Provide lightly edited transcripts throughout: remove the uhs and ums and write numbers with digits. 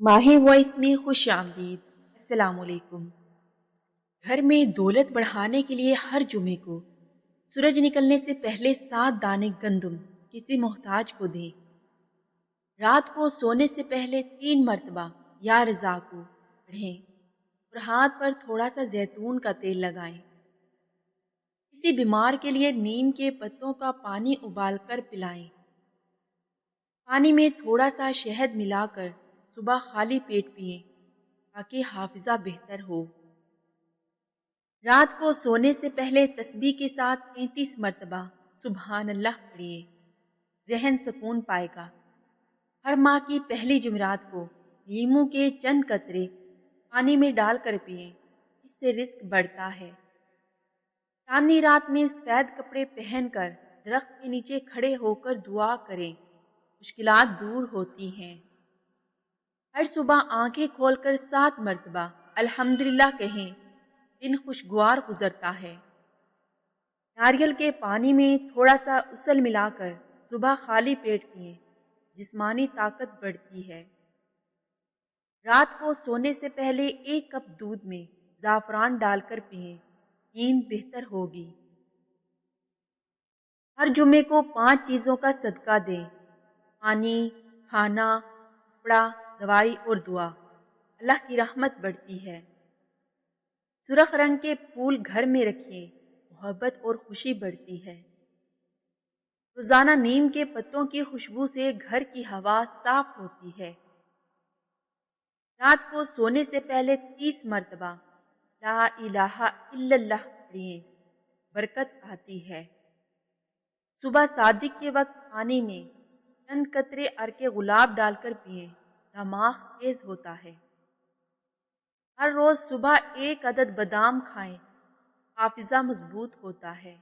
ماہی وائس میں خوش آمدید۔ السلام علیکم۔ گھر میں دولت بڑھانے کے لیے ہر جمعے کو سورج نکلنے سے پہلے 7 دانے گندم کسی محتاج کو دیں۔ رات کو سونے سے پہلے 3 مرتبہ یا رضا کو پڑھیں اور ہاتھ پر تھوڑا سا زیتون کا تیل لگائیں۔ کسی بیمار کے لیے نیم کے پتوں کا پانی ابال کر پلائیں۔ پانی میں تھوڑا سا شہد ملا کر صبح خالی پیٹ پئیں تاکہ حافظہ بہتر ہو۔ رات کو سونے سے پہلے تسبیح کے ساتھ 33 مرتبہ سبحان اللہ پڑھیے، ذہن سکون پائے گا۔ ہر ماہ کی پہلی جمعرات کو لیموں کے چند قطرے پانی میں ڈال کر پئیں، اس سے رزق بڑھتا ہے۔ چاندنی رات میں سفید کپڑے پہن کر درخت کے نیچے کھڑے ہو کر دعا کریں، مشکلات دور ہوتی ہیں۔ ہر صبح آنکھیں کھول کر 7 مرتبہ الحمدللہ کہیں، دن خوشگوار گزرتا ہے۔ ناریل کے پانی میں تھوڑا سا عسل ملا کر صبح خالی پیٹ پئیں، جسمانی طاقت بڑھتی ہے۔ رات کو سونے سے پہلے 1 کپ دودھ میں زعفران ڈال کر پئیں، نیند بہتر ہوگی۔ ہر جمعے کو 5 چیزوں کا صدقہ دیں: پانی، کھانا، کپڑا، دوائی اور دعا۔ اللہ کی رحمت بڑھتی ہے۔ سرخ رنگ کے پھول گھر میں رکھیں، محبت اور خوشی بڑھتی ہے۔ روزانہ نیم کے پتوں کی خوشبو سے گھر کی ہوا صاف ہوتی ہے۔ رات کو سونے سے پہلے 30 مرتبہ لا الہ الا اللہ پڑھیں، برکت آتی ہے۔ صبح صادق کے وقت پانی میں چند قطرے عرق گلاب ڈال کر پئیں، دماغ تیز ہوتا ہے۔ ہر روز صبح 1 عدد بادام کھائیں، حافظہ مضبوط ہوتا ہے۔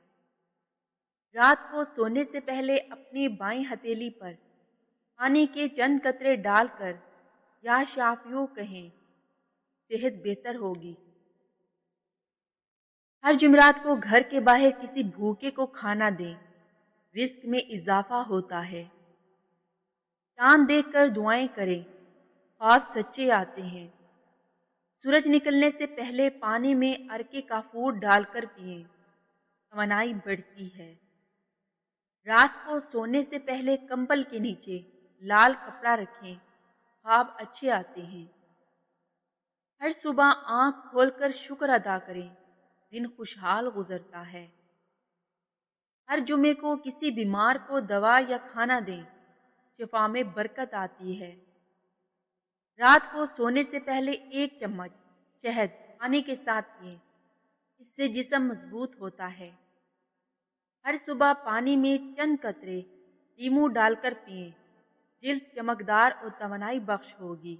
رات کو سونے سے پہلے اپنی بائیں ہتھیلی پر پانی کے چند قطرے ڈال کر یا شافیو کہیں، صحت بہتر ہوگی۔ ہر جمعرات کو گھر کے باہر کسی بھوکے کو کھانا دیں، رزق میں اضافہ ہوتا ہے۔ چاند دیکھ کر دعائیں کریں، خواب سچے آتے ہیں۔ سورج نکلنے سے پہلے پانی میں عرق کافور ڈال کر پئیں، توانائی بڑھتی ہے۔ رات کو سونے سے پہلے کمبل کے نیچے لال کپڑا رکھیں، خواب اچھے آتے ہیں۔ ہر صبح آنکھ کھول کر شکر ادا کریں، دن خوشحال گزرتا ہے۔ ہر جمعے کو کسی بیمار کو دوا یا کھانا دیں، شفا میں برکت آتی ہے۔ رات کو سونے سے پہلے 1 چمچ شہد پانی کے ساتھ پئیں، اس سے جسم مضبوط ہوتا ہے۔ ہر صبح پانی میں چند قطرے لیموں ڈال کر پئیں، جلد چمکدار اور توانائی بخش ہوگی۔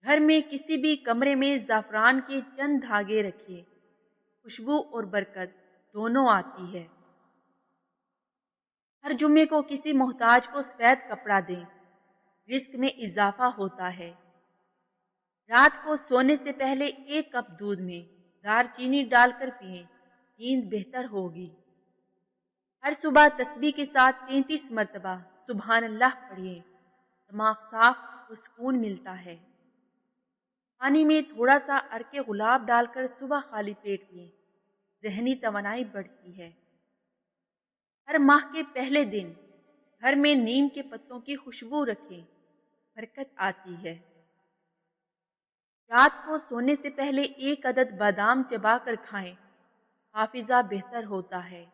گھر میں کسی بھی کمرے میں زعفران کے چند دھاگے رکھیں، خوشبو اور برکت دونوں آتی ہے۔ ہر جمعے کو کسی محتاج کو سفید کپڑا دیں، رزق میں اضافہ ہوتا ہے۔ رات کو سونے سے پہلے 1 کپ دودھ میں دار چینی ڈال کر پئیں، نیند بہتر ہوگی۔ ہر صبح تسبیح کے ساتھ 33 مرتبہ سبحان اللہ پڑھیں، دماغ صاف اور سکون ملتا ہے۔ پانی میں تھوڑا سا عرق گلاب ڈال کر صبح خالی پیٹ پئیں، ذہنی توانائی بڑھتی ہے۔ ہر ماہ کے پہلے دن گھر میں نیم کے پتوں کی خوشبو رکھیں، برکت آتی ہے۔ رات کو سونے سے پہلے 1 عدد بادام چبا کر کھائیں، حافظہ بہتر ہوتا ہے۔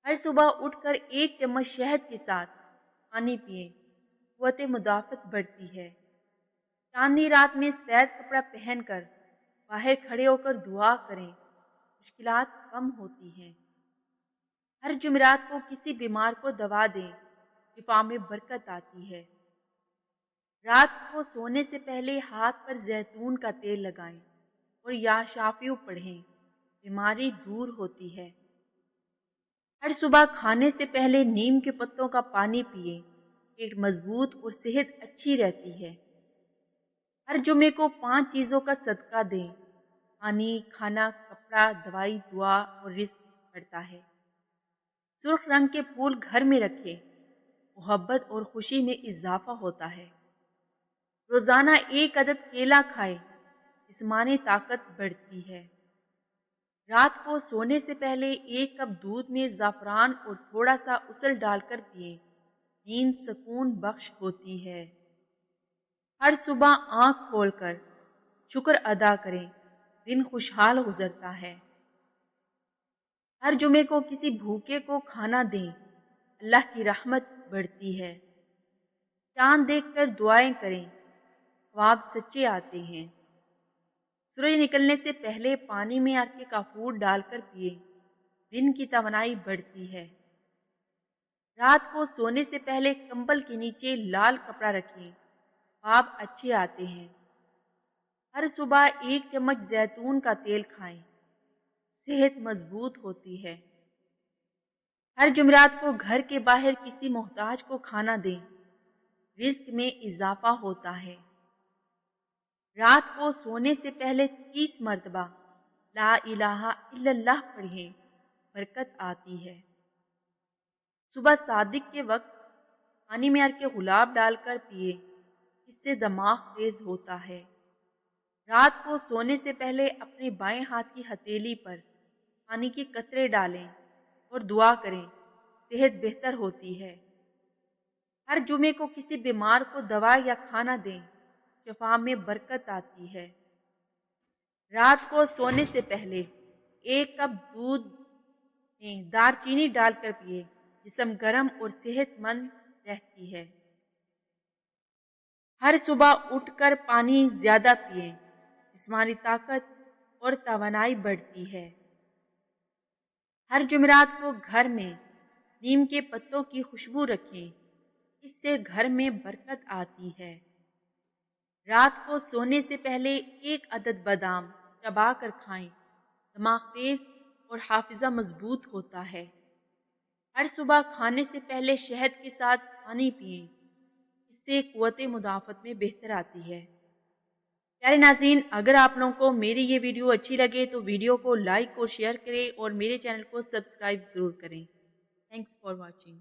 ہر صبح اٹھ کر 1 چمچ شہد کے ساتھ پانی پئیں، قوت مدافعت بڑھتی ہے۔ چاندنی رات میں سفید کپڑا پہن کر باہر کھڑے ہو کر دعا کریں، مشکلات کم ہوتی ہیں۔ ہر جمعرات کو کسی بیمار کو دوا دیں، شفا میں برکت آتی ہے۔ رات کو سونے سے پہلے ہاتھ پر زیتون کا تیل لگائیں اور یا شافیو پڑھیں، بیماری دور ہوتی ہے۔ ہر صبح کھانے سے پہلے نیم کے پتوں کا پانی پئیں، پیٹ مضبوط اور صحت اچھی رہتی ہے۔ ہر جمعے کو 5 چیزوں کا صدقہ دیں: پانی، کھانا، کپڑا، دوائی، دعا اور رزق بڑھتا ہے۔ سرخ رنگ کے پھول گھر میں رکھیں، محبت اور خوشی میں اضافہ ہوتا ہے۔ روزانہ 1 عدد کیلا کھائے، جسمانی طاقت بڑھتی ہے۔ رات کو سونے سے پہلے 1 کپ دودھ میں زعفران اور تھوڑا سا عسل ڈال کر پئیں، نیند سکون بخش ہوتی ہے۔ ہر صبح آنکھ کھول کر شکر ادا کریں، دن خوشحال گزرتا ہے۔ ہر جمعے کو کسی بھوکے کو کھانا دیں، اللہ کی رحمت بڑھتی ہے۔ چاند دیکھ کر دعائیں کریں، خواب سچے آتے ہیں۔ سورج نکلنے سے پہلے پانی میں عرق کافور ڈال کر پئیں، دن کی توانائی بڑھتی ہے۔ رات کو سونے سے پہلے کمبل کے نیچے لال کپڑا رکھیں، خواب اچھے آتے ہیں۔ ہر صبح 1 چمچ زیتون کا تیل کھائیں، صحت مضبوط ہوتی ہے۔ ہر جمعرات کو گھر کے باہر کسی محتاج کو کھانا دیں، رزق میں اضافہ ہوتا ہے۔ رات کو سونے سے پہلے 30 مرتبہ لا الہ الا اللہ پڑھیں، برکت آتی ہے۔ صبح صادق کے وقت پانی میں عرق گلاب ڈال کر پئیں، اس سے دماغ تیز ہوتا ہے۔ رات کو سونے سے پہلے اپنے بائیں ہاتھ کی ہتھیلی پر پانی کے قطرے ڈالیں اور دعا کریں، صحت بہتر ہوتی ہے۔ ہر جمعے کو کسی بیمار کو دوا یا کھانا دیں، شفا میں برکت آتی ہے۔ رات کو سونے سے پہلے 1 کپ دودھ میں دار چینی ڈال کر پئیں، جسم گرم اور صحت مند رہتی ہے۔ ہر صبح اٹھ کر پانی زیادہ پئیں، جسمانی طاقت اور توانائی بڑھتی ہے۔ ہر جمعرات کو گھر میں نیم کے پتوں کی خوشبو رکھیں، اس سے گھر میں برکت آتی ہے۔ رات کو سونے سے پہلے 1 عدد بادام چبا کر کھائیں، دماغ تیز اور حافظہ مضبوط ہوتا ہے۔ ہر صبح کھانے سے پہلے شہد کے ساتھ پانی پئیں، اس سے قوت مدافعت میں بہتر آتی ہے۔ پیارے ناظرین، اگر آپ لوگوں کو میری یہ ویڈیو اچھی لگے تو ویڈیو کو لائک اور شیئر کریں اور میرے چینل کو سبسکرائب ضرور کریں۔ Thanks for watching.